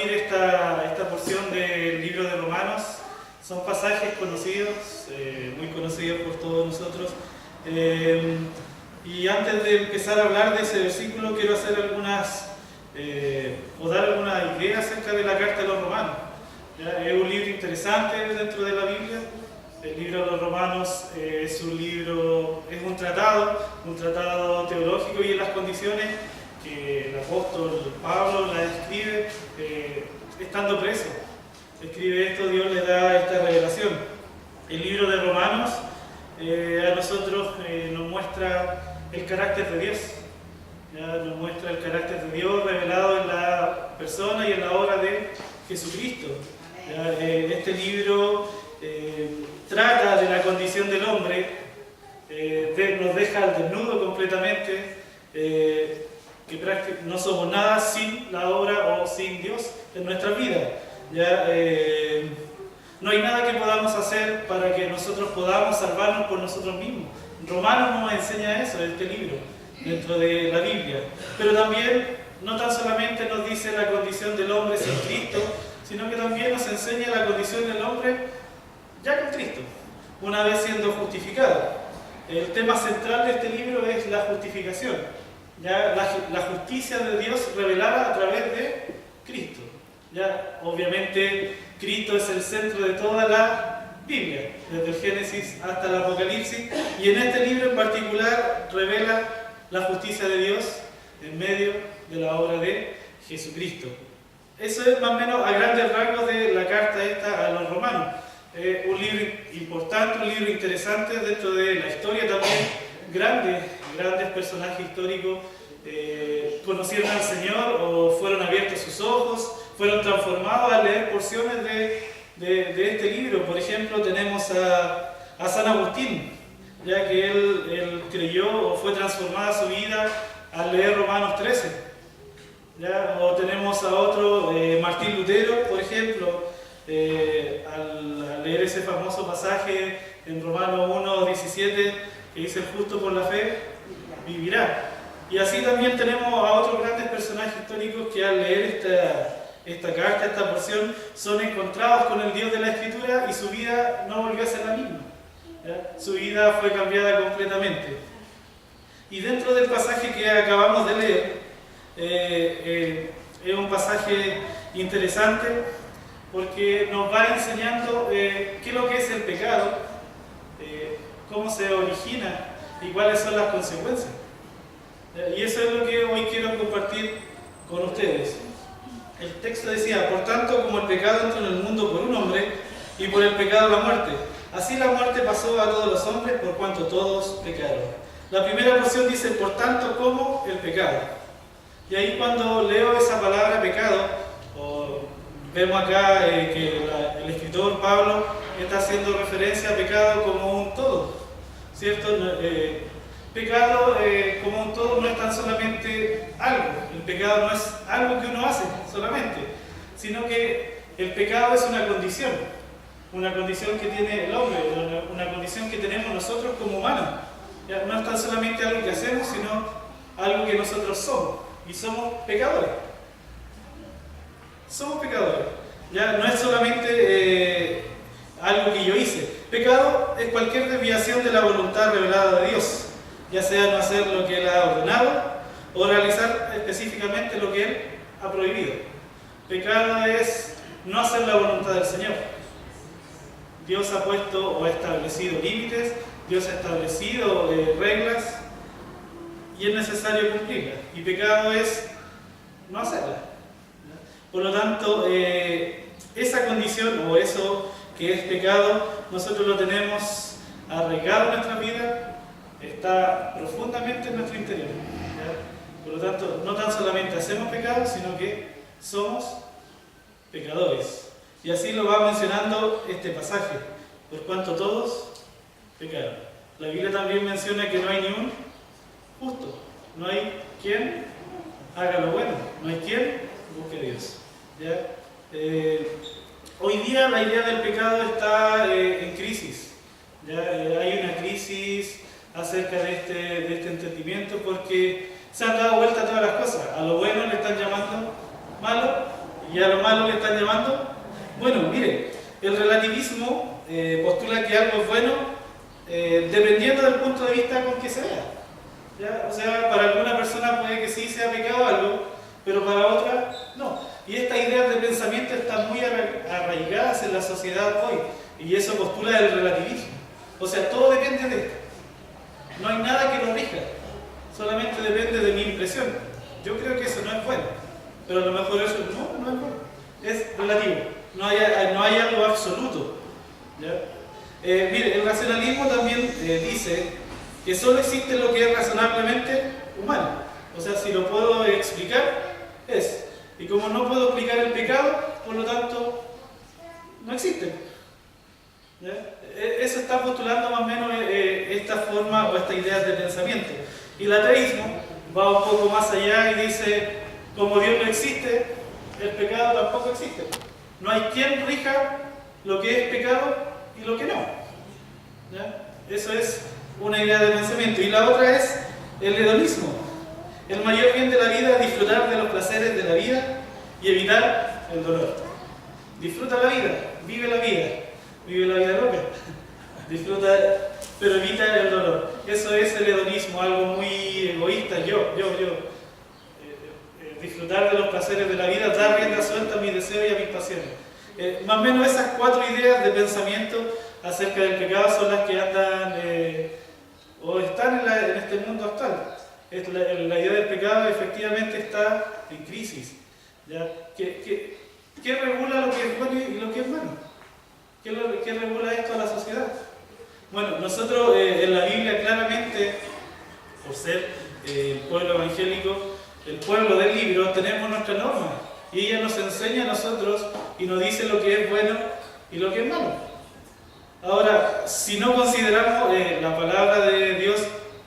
compartir esta porción del libro de Romanos. Son pasajes conocidos, muy conocidos por todos nosotros. Y antes de empezar a hablar de ese versículo, quiero hacer dar alguna idea acerca de la carta de los Romanos. ¿Ya? Es un libro interesante dentro de la Biblia. El libro de los Romanos es un tratado teológico, y en las condiciones que el apóstol Pablo la escribe estando preso. Escribe esto, Dios le da esta revelación. El libro de Romanos a nosotros nos muestra el carácter de Dios. Ya nos muestra el carácter de Dios revelado en la persona y en la obra de Jesucristo. Ya, este libro trata de la condición del hombre, nos deja al desnudo completamente, que no somos nada sin la obra o sin Dios en nuestra vida. Ya, no hay nada que podamos hacer para que nosotros podamos salvarnos por nosotros mismos. Romanos nos enseña eso, este libro, dentro de la Biblia. Pero también, no tan solamente nos dice la condición del hombre sin Cristo, sino que también nos enseña la condición del hombre ya con Cristo, una vez siendo justificado. El tema central de este libro es la justificación, ya la justicia de Dios revelada a través de Cristo. Ya, obviamente, Cristo es el centro de toda la Biblia, desde el Génesis hasta el Apocalipsis, y en este libro en particular revela la justicia de Dios en medio de la obra de Jesucristo. Eso es más o menos a grandes rasgos de la carta esta a los romanos. Un libro importante, un libro interesante dentro de la historia también. Grandes personajes históricos conocieron al Señor o fueron abiertos sus ojos, fueron transformados al leer porciones de este libro. Por ejemplo, tenemos a San Agustín, ya que él creyó o fue transformada su vida al leer Romanos 13. ¿Ya? O tenemos a otro, Martín Lutero, por ejemplo, al leer ese famoso pasaje en Romanos 1:17, que dice: el justo por la fe vivirá. Y así también tenemos a otros grandes personajes históricos que al leer esta carta, esta porción, son encontrados con el Dios de la Escritura, y su vida no volvió a ser la misma. ¿Ya? Su vida fue cambiada completamente. Y dentro del pasaje que acabamos de leer, es un pasaje interesante porque nos va enseñando qué es lo que es el pecado, cómo se origina y cuáles son las consecuencias. Y eso es lo que hoy quiero compartir con ustedes. El texto decía: por tanto, como el pecado entró en el mundo por un hombre, y por el pecado la muerte, así la muerte pasó a todos los hombres, por cuanto todos pecaron. La primera porción dice: por tanto, como el pecado. Y ahí, cuando leo esa palabra pecado, vemos acá que el escritor Pablo está haciendo referencia a pecado como un todo, ¿cierto? Pecado como un todo no es tan solamente algo. El pecado no es algo que uno hace solamente, sino que el pecado es una condición que tiene el hombre, una condición que tenemos nosotros como humanos. Ya no es tan solamente algo que hacemos, sino algo que nosotros somos, y somos pecadores. Somos pecadores. Ya no es solamente algo que yo hice. Pecado es cualquier desviación de la voluntad revelada de Dios, ya sea no hacer lo que Él ha ordenado o realizar específicamente lo que Él ha prohibido. Pecado es no hacer la voluntad del Señor. Dios ha puesto o ha establecido límites, Dios ha establecido reglas, y es necesario cumplirlas. Y pecado es no hacerlas. Por lo tanto, esa condición o eso que es pecado, nosotros lo tenemos arraigado en nuestra vida, está profundamente en nuestro interior. ¿Ya? Por lo tanto, no tan solamente hacemos pecado, sino que somos pecadores. Y así lo va mencionando este pasaje: por cuanto todos pecaron. La Biblia también menciona que no hay ni un justo, no hay quien haga lo bueno, no hay quien busque a Dios. ¿Ya? Hoy día la idea del pecado está en crisis. ¿Ya? Hay una crisis acerca de este entendimiento, porque se han dado vuelta todas las cosas. A lo bueno le están llamando malo, ¿Y a lo malo le están llamando? Bueno, miren, el relativismo postula que algo es bueno dependiendo del punto de vista con que se vea. ¿Ya? O sea, para alguna persona puede que sí sea pecado algo, pero para otra no. Y estas ideas de pensamiento están muy arraigadas en la sociedad hoy, y eso postula el relativismo. O sea, todo depende de esto. No hay nada que lo rija, solamente depende de mi impresión. Yo creo que eso no es bueno, pero a lo mejor eso no es bueno. Es relativo, no hay algo absoluto. ¿Ya? Mire, el racionalismo también dice que solo existe lo que es razonablemente humano. O sea, si lo puedo explicar, es. Y como no puedo explicar el pecado, por lo tanto, no existe. ¿Ya? Eso está postulando más o menos esta forma o estas ideas de pensamiento. Y el ateísmo va un poco más allá y dice, como Dios no existe, el pecado tampoco existe. No hay quien rija lo que es pecado y lo que no. ¿Ya? Eso es una idea de pensamiento. Y la otra es el hedonismo. El mayor bien de la vida es disfrutar de los placeres de la vida y evitar el dolor. Disfruta la vida, vive la vida loca. Disfruta, pero evita el dolor. Eso es el hedonismo, algo muy egoísta. Disfrutar de los placeres de la vida, dar rienda suelta a mis deseos y a mis pasiones. Más o menos esas 4 ideas de pensamiento acerca del pecado son las que andan o están en este mundo actual. La idea del pecado efectivamente está en crisis. ¿Ya? ¿Qué regula lo que es bueno y lo que es malo? ¿Qué regula esto a la sociedad? Bueno, nosotros en la Biblia claramente, por ser el pueblo evangélico, el pueblo del libro, tenemos nuestra norma. Y ella nos enseña a nosotros y nos dice lo que es bueno y lo que es malo. Ahora, si no consideramos la palabra de Dios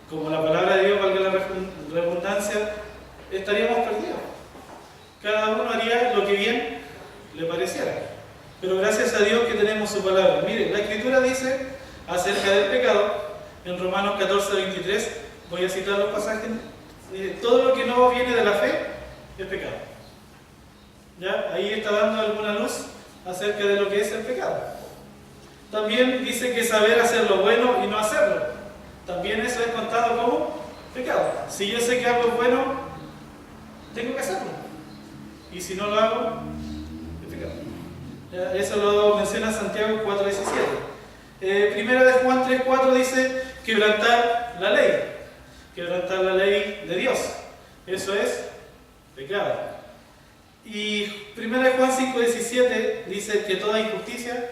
como la palabra de Dios, valga la redundancia, estaríamos perdidos. Cada uno haría lo que bien le pareciera. Pero gracias a Dios que tenemos su palabra. Mire, la Escritura dice acerca del pecado, en Romanos 14:23, voy a citar los pasajes, todo lo que no viene de la fe es pecado. ¿Ya? Ahí está dando alguna luz acerca de lo que es el pecado. También dice que saber hacer lo bueno y no hacerlo, también eso es contado como pecado. Si yo sé que algo es bueno, tengo que hacerlo. Y si no lo hago, es pecado. ¿Ya? Eso lo menciona Santiago 4:17. Primera de Juan 3:4 dice quebrantar la ley. Quebrantar la ley de Dios. Eso es pecado. Y primera de Juan 5:17 dice que toda injusticia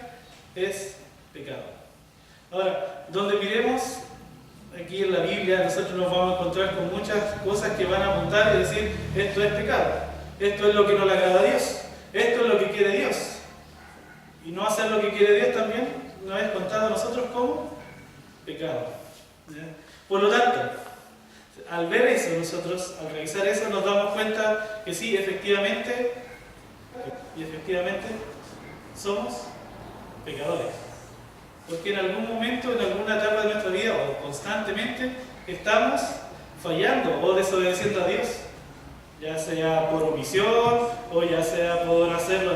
es pecado. Ahora, donde miremos aquí en la Biblia, nosotros nos vamos a encontrar con muchas cosas que van a apuntar y decir, esto es pecado, esto es lo que no le agrada a Dios, esto es lo que quiere Dios. Y no hacer lo que quiere Dios también nos es contado a nosotros como pecado. ¿Ya? Por lo tanto, al ver eso nosotros, al revisar eso, nos damos cuenta que sí, efectivamente somos pecadores. Porque en algún momento, en alguna etapa de nuestra vida, o constantemente, estamos fallando o desobedeciendo a Dios. Ya sea por omisión, o ya sea por hacerlo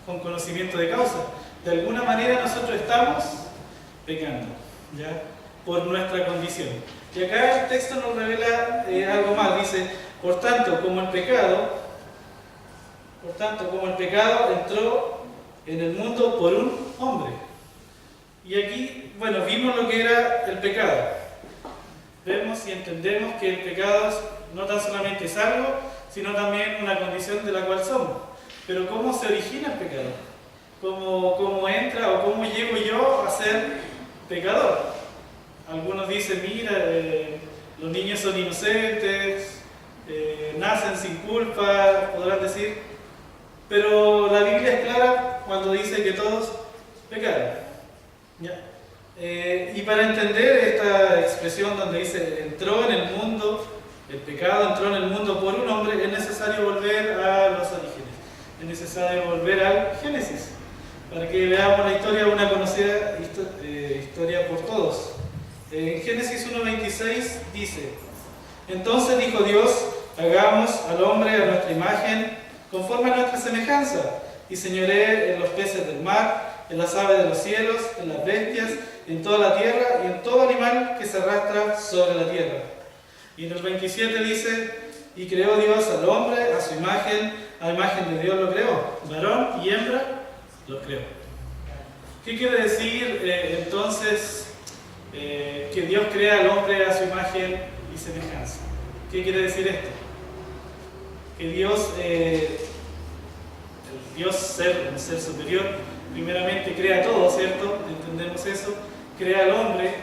con conocimiento de causa. De alguna manera nosotros estamos pecando, ¿ya? Por nuestra condición. Y acá el texto nos revela algo más. Dice, por tanto, como el pecado entró en el mundo por un hombre. Y aquí, bueno, vimos lo que era el pecado. Vemos y entendemos que el pecado no tan solamente es algo, sino también una condición de la cual somos. Pero ¿cómo se origina el pecado? ¿Cómo entra o cómo llego yo a ser pecador? Algunos dicen, mira, los niños son inocentes, nacen sin culpa, podrán decir. Pero la Biblia es clara cuando dice que todos pecaron. ¿Ya? Y para entender esta expresión donde dice entró en el mundo, el pecado entró en el mundo por un hombre, es necesario volver a los orígenes, es necesario volver al Génesis, para que veamos la historia, una conocida historia por todos. En Génesis 1:26 dice, entonces dijo Dios, hagamos al hombre a nuestra imagen, conforme a nuestra semejanza, y señoree en los peces del mar, en las aves de los cielos, en las bestias, en toda la tierra y en todo animal que se arrastra sobre la tierra. Y en el 27 dice, y creó Dios al hombre a su imagen, a imagen de Dios lo creó, varón y hembra lo creó. ¿Qué quiere decir entonces que Dios crea al hombre a su imagen y semejanza? ¿Qué quiere decir esto? Que Dios, el Dios ser, un ser superior, primeramente crea todo, ¿cierto? Entendemos eso. Crea al hombre.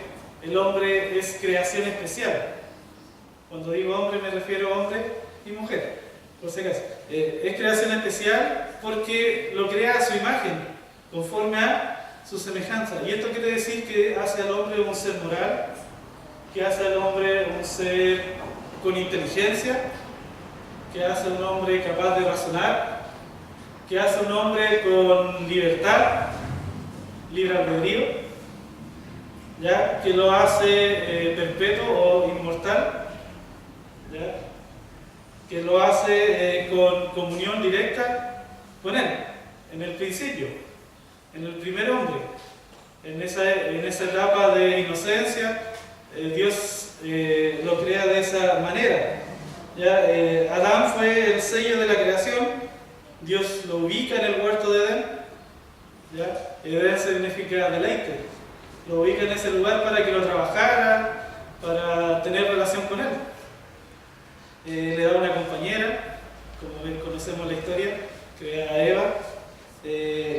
El hombre es creación especial. Cuando digo hombre me refiero a hombre y mujer, por si acaso. Es creación especial porque lo crea a su imagen, conforme a su semejanza. Y esto quiere decir que hace al hombre un ser moral, que hace al hombre un ser con inteligencia, que hace un hombre capaz de razonar, que hace un hombre con libertad, libre albedrío, ¿ya? Que lo hace perpetuo o inmortal, ¿ya? Que lo hace con comunión directa con Él, en el principio, en el primer hombre, en esa etapa de inocencia, Dios lo crea de esa manera. ¿Ya? Adán fue el sello de la creación, Dios lo ubica en el huerto de Edén, ¿ya? Edén significa deleite, lo ubica en ese lugar para que lo trabajara, para tener relación con Él. Le da una compañera, como ven, conocemos la historia, crea a Eva,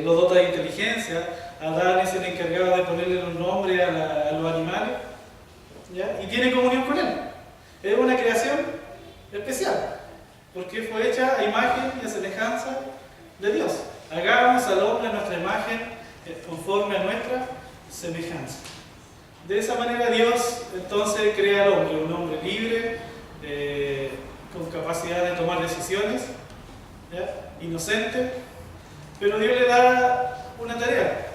lo dota de inteligencia, Adán es el encargado de ponerle un nombre a los animales, ¿ya? Y tiene comunión con Él. Es una creación especial, porque fue hecha a imagen y a semejanza de Dios. Hagamos al hombre a nuestra imagen, conforme a nuestra semejanza. De esa manera Dios entonces crea al hombre, un hombre libre, con capacidad de tomar decisiones, ¿ya? Inocente, pero Dios le da una tarea.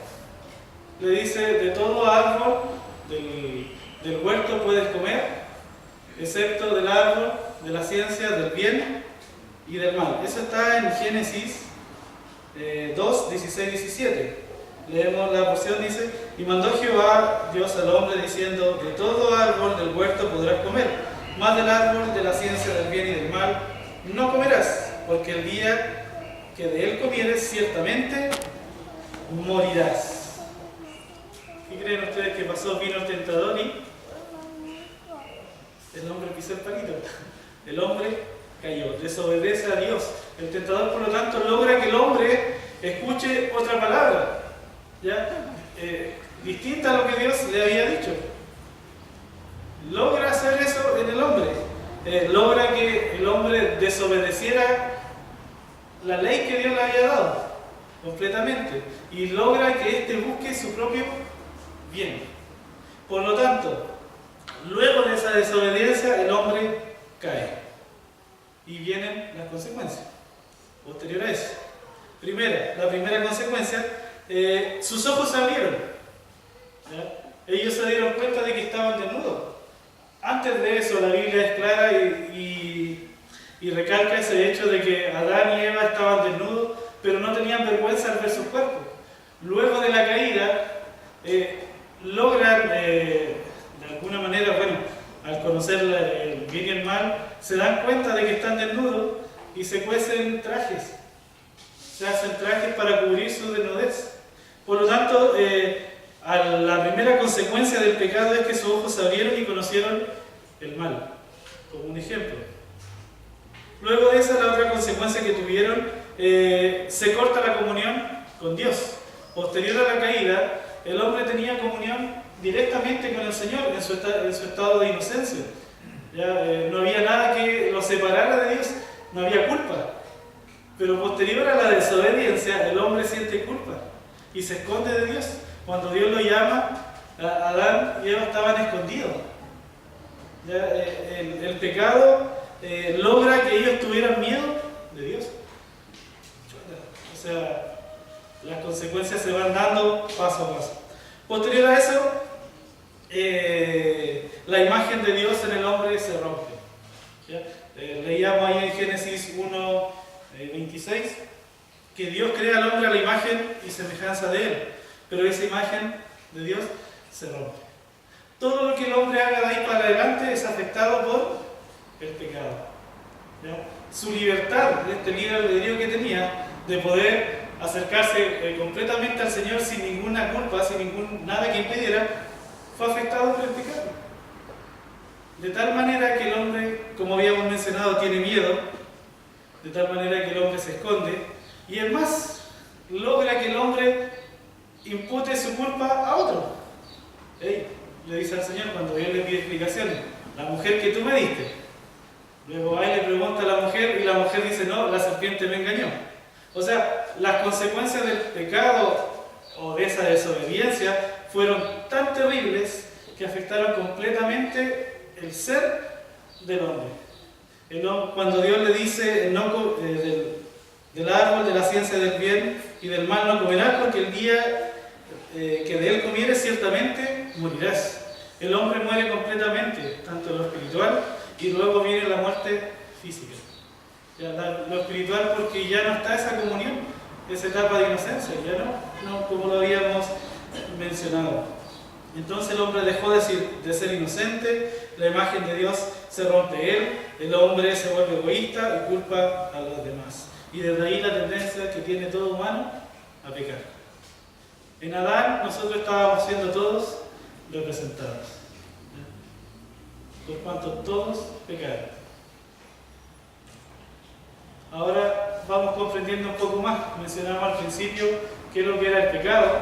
Le dice, de todo árbol del huerto puedes comer, excepto del árbol de la ciencia del bien y del mal. Eso está en Génesis 2, 16, 17. Leemos la porción, dice, y mandó Jehová Dios al hombre diciendo, de todo árbol del huerto podrás comer, mas del árbol de la ciencia del bien y del mal no comerás, porque el día que de él comieres ciertamente morirás. ¿Qué creen ustedes que pasó? Vino el tentador y el hombre pisó el palito. El hombre cayó, desobedece a Dios. El tentador, por lo tanto, logra que el hombre escuche otra palabra, ¿ya? Distinta a lo que Dios le había dicho. Logra hacer eso en el hombre. Logra que el hombre desobedeciera la ley que Dios le había dado completamente. Y logra que éste busque su propio bien. Por lo tanto, luego de esa desobediencia, el hombre cae. Y vienen las consecuencias. Posterior a eso. La primera consecuencia, sus ojos se abrieron. ¿Ya? Ellos se dieron cuenta de que estaban desnudos. Antes de eso, la Biblia es clara y recalca ese hecho de que Adán y Eva estaban desnudos, pero no tenían vergüenza al ver sus cuerpos. Luego de la caída, logran, de alguna manera, bueno, al conocer el bien y el mal, se dan cuenta de que están desnudos y se cuecen trajes. Se hacen trajes para cubrir su desnudez. Por lo tanto, la primera consecuencia del pecado es que sus ojos se abrieron y conocieron el mal, como un ejemplo. Luego de esa, la otra consecuencia que tuvieron, se corta la comunión con Dios. Posterior a la caída, el hombre tenía comunión directamente con el Señor en su estado de inocencia. ¿Ya? No había nada que lo separara de Dios, no había culpa. Pero posterior a la desobediencia, el hombre siente culpa y se esconde de Dios. Cuando Dios lo llama, Adán y Eva estaban escondidos. ¿Ya? El pecado logra que ellos tuvieran miedo de Dios. O sea, las consecuencias se van dando paso a paso. Posterior a eso, la imagen de Dios en el hombre se rompe. ¿Ya? Leíamos ahí en Génesis 1, 26, que Dios crea al hombre a la imagen y semejanza de él, pero esa imagen de Dios se rompe. Todo lo que el hombre haga de ahí para adelante es afectado por el pecado. ¿Ya? Su libertad, este libre albedrío que tenía, de poder acercarse completamente al Señor sin ninguna culpa, sin nada que impidiera, fue afectado por el pecado. De tal manera que el hombre, como habíamos mencionado, tiene miedo, de tal manera que el hombre se esconde, y es más, logra que el hombre impute su culpa a otro. Le dice al Señor cuando Dios le pide explicaciones: la mujer que tú me diste. Luego ahí le pregunta a la mujer y la mujer dice: no, la serpiente me engañó. O sea, las consecuencias del pecado o de esa desobediencia fueron tan terribles que afectaron completamente el ser del hombre. Cuando Dios le dice del árbol de la ciencia del bien y del mal no comerás, porque el día que de él comieres ciertamente morirás. El hombre muere completamente, tanto en lo espiritual, y luego viene la muerte física. Lo espiritual, porque ya no está esa comunión, esa etapa de inocencia, ya no como lo habíamos mencionado. Entonces el hombre dejó de ser inocente, la imagen de Dios se rompe él, el hombre se vuelve egoísta y culpa a los demás. Y desde ahí la tendencia que tiene todo humano a pecar. En Adán nosotros estábamos siendo todos representados, por cuanto todos pecaron. Ahora vamos comprendiendo un poco más. Mencionamos al principio qué es lo que era el pecado,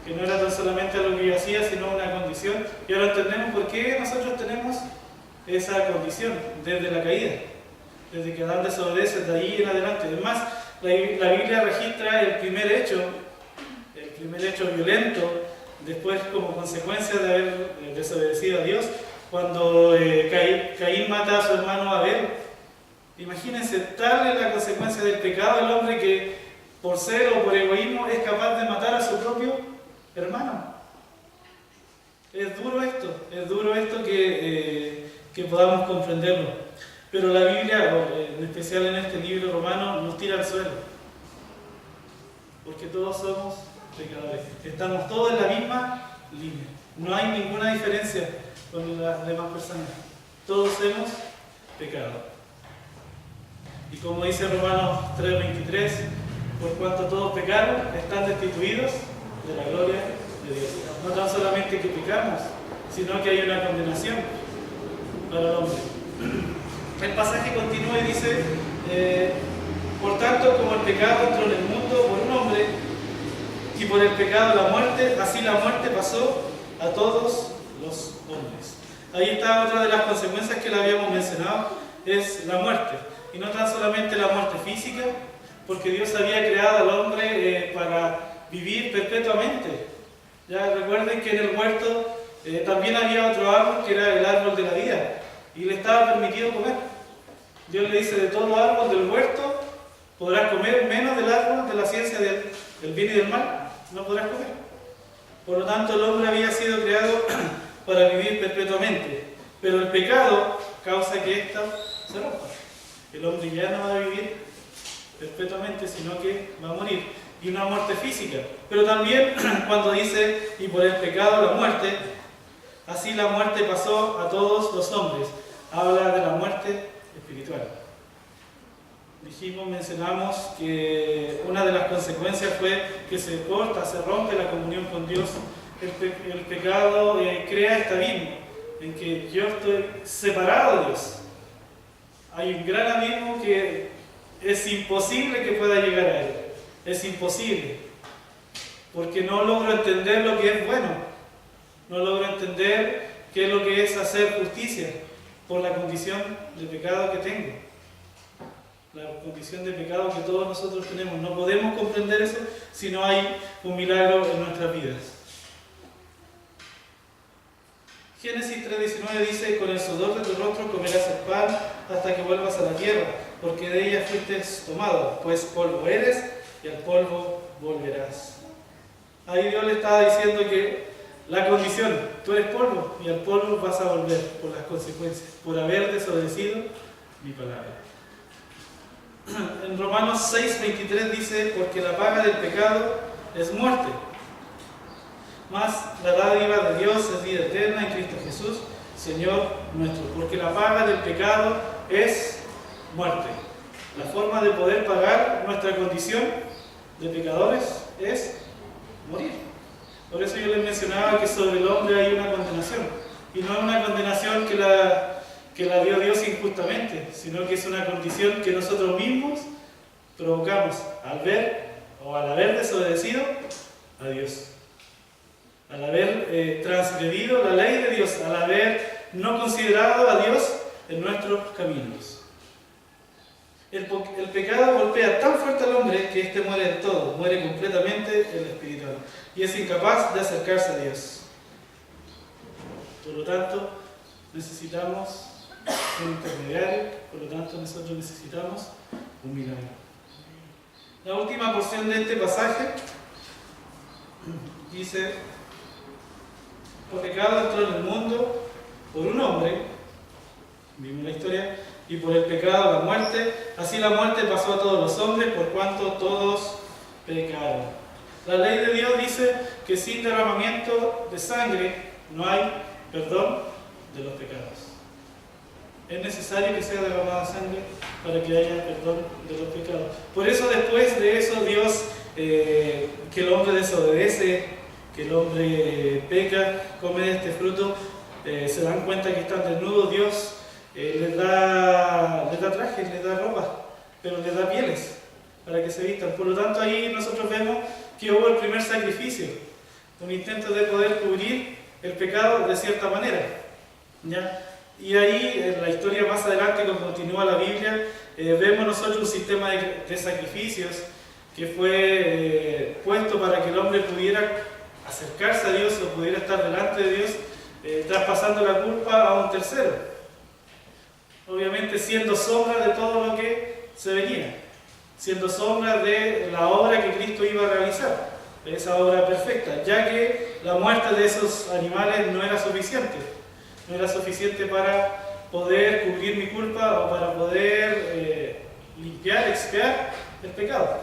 que no era tan solamente lo que yo hacía, sino una condición. Y ahora entendemos por qué nosotros tenemos esa condición desde la caída, desde que Adán desobedece, de ahí en adelante. Además, la Biblia registra el primer hecho violento, después como consecuencia de haber desobedecido a Dios, cuando Caín mata a su hermano Abel. Imagínense, tal es la consecuencia del pecado del hombre que por celo o por egoísmo es capaz de matar a su propio hermano. Es duro esto que podamos comprenderlo. Pero la Biblia, en especial en este libro romano, nos tira al suelo. Porque todos somos pecadores. Estamos todos en la misma línea. No hay ninguna diferencia con las demás personas. Todos hemos pecado. Y como dice Romanos 3:23, por cuanto todos pecaron, están destituidos de la gloria de Dios. No tan solamente que pecamos, sino que hay una condenación para el hombre. El pasaje continúa y dice: por tanto, como el pecado entró en el mundo por un hombre, y por el pecado la muerte, así la muerte pasó a todos los hombres. Ahí está otra de las consecuencias que le habíamos mencionado, es la muerte. Y no tan solamente la muerte física, porque Dios había creado al hombre para vivir perpetuamente. Ya recuerden que en el huerto también había otro árbol que era el árbol de la vida, y le estaba permitido comer. Dios le dice: de todo árbol del huerto podrás comer, menos del árbol de la ciencia del bien y del mal, no podrás comer. Por lo tanto, el hombre había sido creado para vivir perpetuamente, pero el pecado causa que ésta se rompa. El hombre ya no va a vivir perpetuamente, sino que va a morir. Y una muerte física. Pero también cuando dice: y por el pecado la muerte, así la muerte pasó a todos los hombres. Habla de la muerte espiritual. Mencionamos que una de las consecuencias fue que se corta, se rompe la comunión con Dios. El pecado crea este abismo en que yo estoy separado de Dios. Hay un gran abismo que es imposible que pueda llegar a él. Es imposible. Porque no logro entender lo que es bueno. No logro entender qué es lo que es hacer justicia por la condición de pecado que tengo. La condición de pecado que todos nosotros tenemos. No podemos comprender eso si no hay un milagro en nuestras vidas. Génesis 3:19 dice: con el sudor de tu rostro comerás el pan hasta que vuelvas a la tierra, porque de ella fuiste tomado, pues polvo eres y al polvo volverás. Ahí Dios le estaba diciendo que la condición, tú eres polvo y al polvo vas a volver por las consecuencias, por haber desobedecido mi palabra. En Romanos 6:23 dice, porque la paga del pecado es muerte, mas la dádiva de Dios es vida eterna en Cristo Jesús, Señor nuestro. Porque la paga del pecado es muerte. La forma de poder pagar nuestra condición de pecadores es morir. Por eso yo les mencionaba que sobre el hombre hay una condenación. Y no es una condenación que la dio Dios injustamente, sino que es una condición que nosotros mismos provocamos al ver o al haber desobedecido a Dios. Al haber transgredido la ley de Dios, al haber no considerado a Dios en nuestros caminos. El pecado golpea tan fuerte al hombre que éste muere en todo, muere completamente en lo espiritual y es incapaz de acercarse a Dios. Por lo tanto, necesitamos un intermediario, por lo tanto nosotros necesitamos un milagro. La última porción de este pasaje dice: por pecado entró en el mundo por un hombre, vimos la historia, y por el pecado la muerte, así la muerte pasó a todos los hombres por cuanto todos pecaron. La ley de Dios dice que sin derramamiento de sangre no hay perdón de los pecados. Es necesario que sea derramada sangre para que haya perdón de los pecados. Por eso después de eso Dios, que el hombre desobedece, que el hombre peca, come de este fruto, se dan cuenta que están desnudos. Dios les da trajes, les da ropa, pero les da pieles para que se vistan. Por lo tanto, ahí nosotros vemos que hubo el primer sacrificio, un intento de poder cubrir el pecado de cierta manera, ¿ya? Y ahí, en la historia más adelante, cuando continúa la Biblia, vemos nosotros un sistema de sacrificios que fue puesto para que el hombre pudiera acercarse a Dios o pudiera estar delante de Dios, traspasando la culpa a un tercero. Obviamente siendo sombra de todo lo que se venía, siendo sombra de la obra que Cristo iba a realizar, esa obra perfecta, ya que la muerte de esos animales no era suficiente para poder cubrir mi culpa o para poder limpiar, expiar el pecado.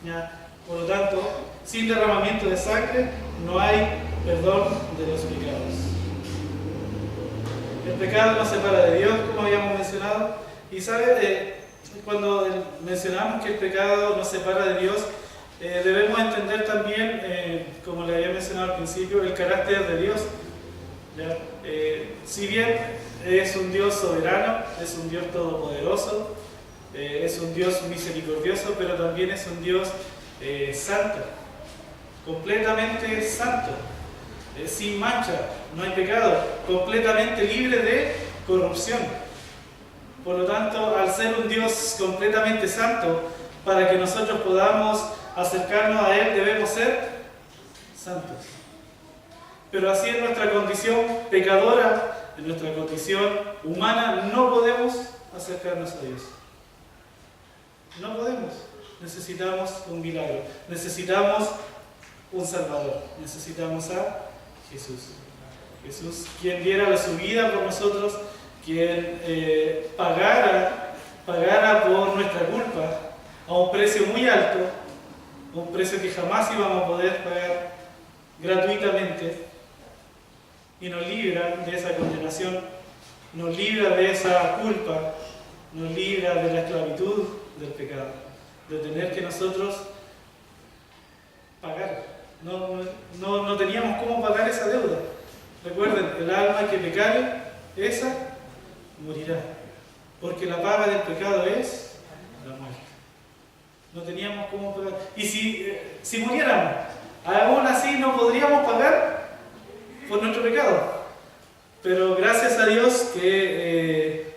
¿Ya? Por lo tanto, sin derramamiento de sangre no hay perdón de los pecados. El pecado nos separa de Dios, como habíamos mencionado, y cuando mencionamos que el pecado nos separa de Dios, debemos entender también, como le había mencionado al principio, el carácter de Dios. Si bien es un Dios soberano, es un Dios todopoderoso, es un Dios misericordioso, pero también es un Dios santo, completamente santo, sin mancha, no hay pecado, completamente libre de corrupción. Por lo tanto, al ser un Dios completamente santo, para que nosotros podamos acercarnos a Él debemos ser santos. Pero así en nuestra condición pecadora, en nuestra condición humana, no podemos acercarnos a Dios. No podemos. Necesitamos un milagro. Necesitamos un Salvador. Necesitamos a Jesús. Jesús, quien diera su vida por nosotros, quien pagara por nuestra culpa a un precio muy alto, un precio que jamás íbamos a poder pagar gratuitamente, y nos libra de esa condenación, nos libra de esa culpa, nos libra de la esclavitud del pecado, de tener que nosotros pagar. No teníamos cómo pagar esa deuda. Recuerden, el alma que pecare, esa morirá, porque la paga del pecado es la muerte. No teníamos cómo pagar. Y si muriéramos, aún así no podríamos pagar por nuestro pecado. Pero gracias a Dios que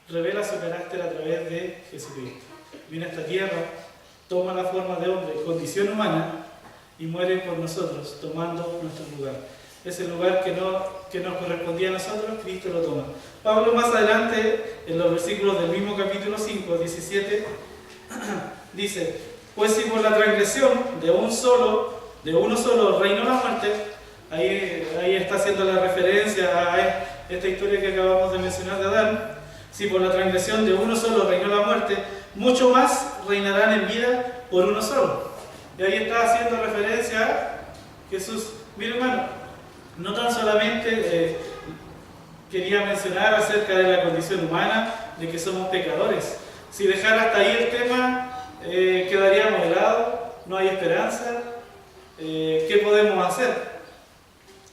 revela su carácter a través de Jesucristo. Viene a esta tierra, toma la forma de hombre, condición humana, y muere por nosotros, tomando nuestro lugar. Ese lugar que nos correspondía a nosotros, Cristo lo toma. Pablo más adelante, en los versículos del mismo capítulo 5, 17, dice: pues si por la transgresión de uno solo reinó la muerte, ahí está haciendo la referencia a esta historia que acabamos de mencionar de Adán. Si por la transgresión de uno solo reinó la muerte, mucho más reinarán en vida por uno solo. Y ahí está haciendo referencia a Jesús. Mira, hermano, no tan solamente quería mencionar acerca de la condición humana, de que somos pecadores. Si dejara hasta ahí el tema, quedaríamos helados, no hay esperanza. ¿Qué podemos hacer?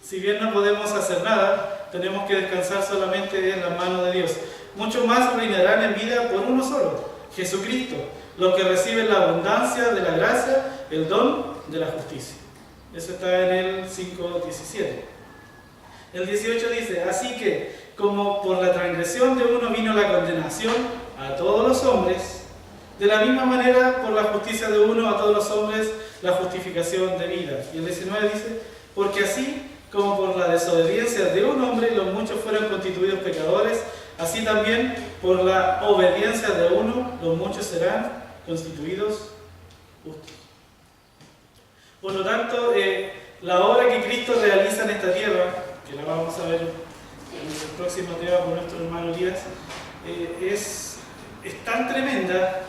Si bien no podemos hacer nada, tenemos que descansar solamente en la mano de Dios. Mucho más reinarán en vida por uno solo, Jesucristo, los que reciben la abundancia de la gracia, el don de la justicia. Eso está en el 5:17. El 18 dice, así que, como por la transgresión de uno vino la condenación a todos los hombres, de la misma manera por la justicia de uno a todos los hombres la justificación de vida. Y el 19 dice, porque así como por la desobediencia de un hombre los muchos fueron constituidos pecadores, así también por la obediencia de uno los muchos serán constituidos justos. Por lo tanto, la obra que Cristo realiza en esta tierra, que la vamos a ver en el próximo tema por nuestro hermano Elías, es tan tremenda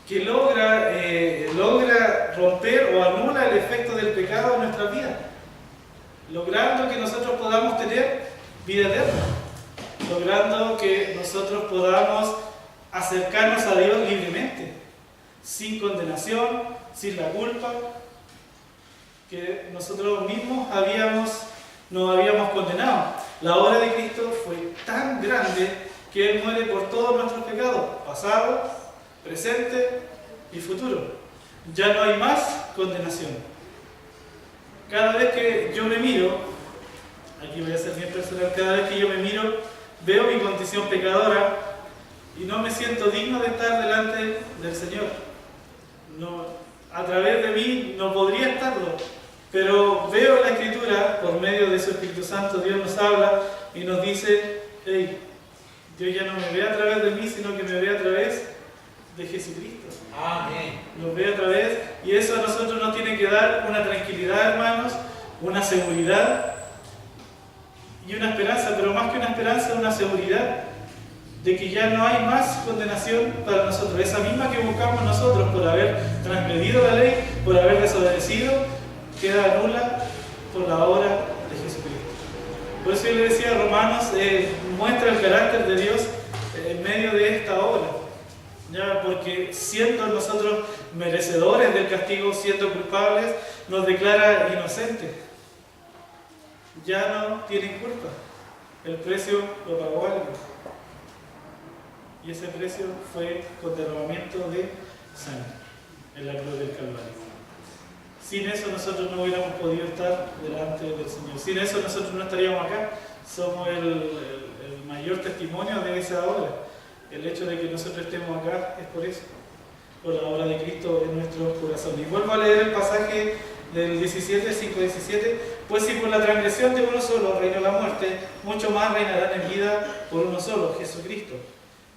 que logra romper o anula el efecto del pecado en nuestra vida, logrando que nosotros podamos tener vida eterna, logrando que nosotros podamos acercarnos a Dios libremente, sin condenación, sin la culpa que nosotros mismos nos habíamos condenado. La obra de Cristo fue tan grande que Él muere por todos nuestros pecados, pasado, presente y futuro. Ya no hay más condenación. Cada vez que yo me miro, aquí voy a ser bien personal, cada vez que yo me miro, veo mi condición pecadora y no me siento digno de estar delante del Señor. No, a través de mí no podría estarlo, pero veo la Escritura, por medio de su Espíritu Santo, Dios nos habla y nos dice, hey, Dios ya no me ve a través de mí, sino que me ve a través de Jesucristo. Amén. Nos ve a través, y eso a nosotros nos tiene que dar una tranquilidad, hermanos, una seguridad y una esperanza, pero más que una esperanza, una seguridad de que ya no hay más condenación para nosotros. Esa misma que buscamos nosotros por haber transgredido la ley, por haber desobedecido, queda nula por la obra de Jesucristo. Por eso yo le decía a Romanos, muestra el carácter de Dios en medio de esta obra. Ya, porque siendo nosotros merecedores del castigo, siendo culpables, nos declara inocentes. Ya no tienen culpa. El precio lo pagó alguien. Y ese precio fue con derramamiento de sangre en la cruz del Calvario. Sin eso nosotros no hubiéramos podido estar delante del Señor. Sin eso nosotros no estaríamos acá. Somos el mayor testimonio de esa obra. El hecho de que nosotros estemos acá es por eso, por la obra de Cristo en nuestro corazón. Y vuelvo a leer el pasaje del 5:17, pues si por la transgresión de uno solo reinó la muerte, mucho más reinarán en vida por uno solo, Jesucristo,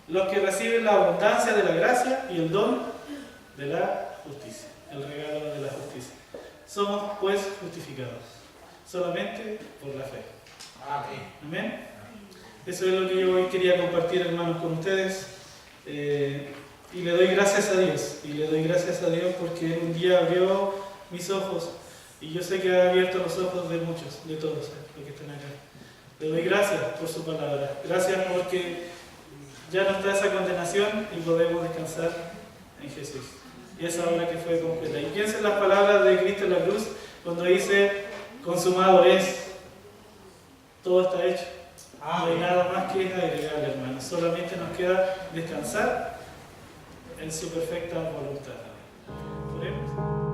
los que reciben la abundancia de la gracia y el don de la justicia, el regalo de la justicia. Somos pues justificados, solamente por la fe. Amén. Amén. Eso es lo que yo hoy quería compartir, hermanos, con ustedes. Y le doy gracias a Dios. Y le doy gracias a Dios porque un día abrió mis ojos. Y yo sé que ha abierto los ojos de muchos, de todos los que están acá. Le doy gracias por su palabra. Gracias porque ya no está esa condenación y podemos descansar en Jesús. Y esa obra que fue completa. Y piensen las palabras de Cristo en la cruz cuando dice, consumado es, todo está hecho. No hay nada más que agregar, hermanos. Solamente nos queda descansar en su perfecta voluntad. Oremos.